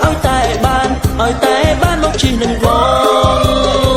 ឲ្យតែបានមកជិះនឹងបង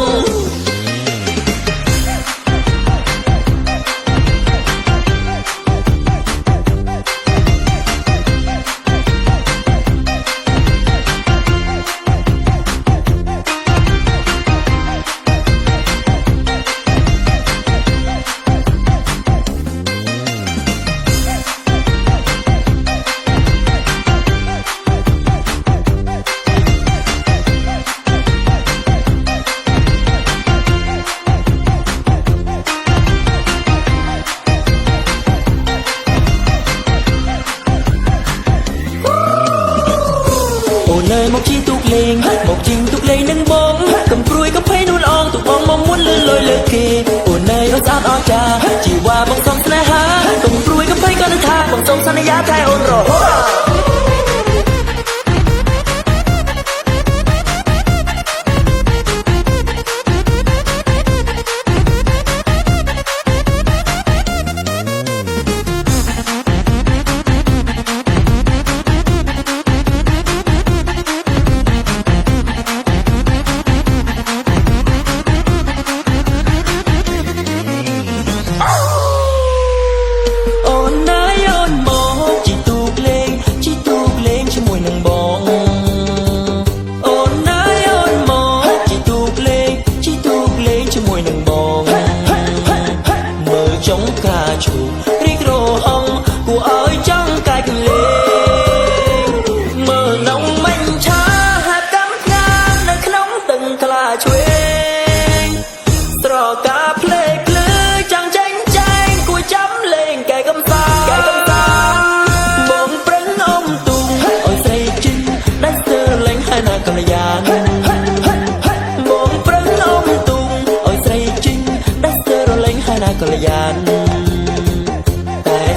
មកជិះទូកលេងនឹងបងកំព្រួយកំភៃនួនអងទូកបងមកមុនលឺលុយលើគេអូនអើយស្អាតអស្ចារ្យជីវ៉ាបងសុំស្នេហាកំព្រួយកំភៃក៏នឹងថាបងសុំសន្យាថែអូនរហូតរីក្រហងគួរឲ្យចង់កាយកលេងមើលនំមិញឆាហាត់កំកានៅក្នុងទឹកថ្លាឆ្វេងស្រកាភ្លេចភ្លឺចង់ចាញ់ចែងគួរចាំលេងកែកំសាបងប្រឹងអមទូឲ្យស្រីជិះដែលស្ទើរលេងហើយណាកល្យានបងប្រឹងអមទូឲ្យស្រីជិះដែលស្ទើរលេងហើយណាកល្យាន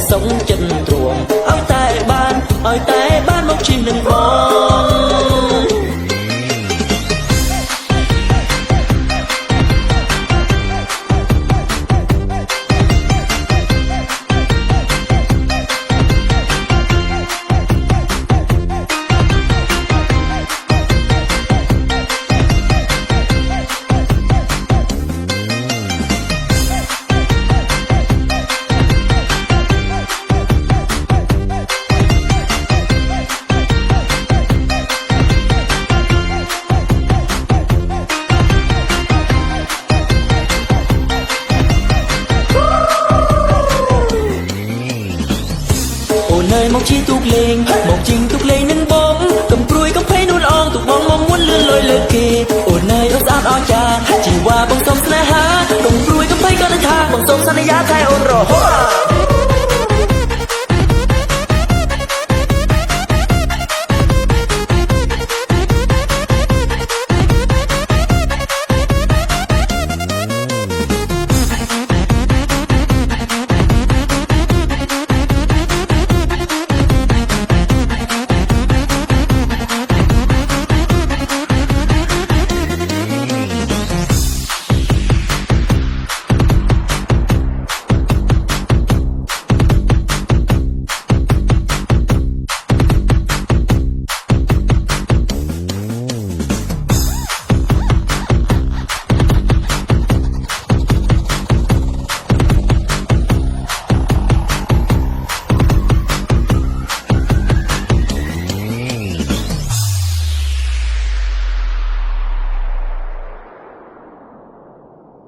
សុំចិត្តទ្រាំឲ្យតែបានមកជិះនឹងបងមកជិះទូកលេងនឹងបងកំព្រួយកំភៃនួនអងទូកបងមកមុនលឿនលុយលើគេអូនអើយស្អាតអស្ចារ្យជីវ៉ាបងសុំស្នេហាកំព្រួយកំភៃក៏នឹងថាបងសុំសន្យាថែអូនរហូត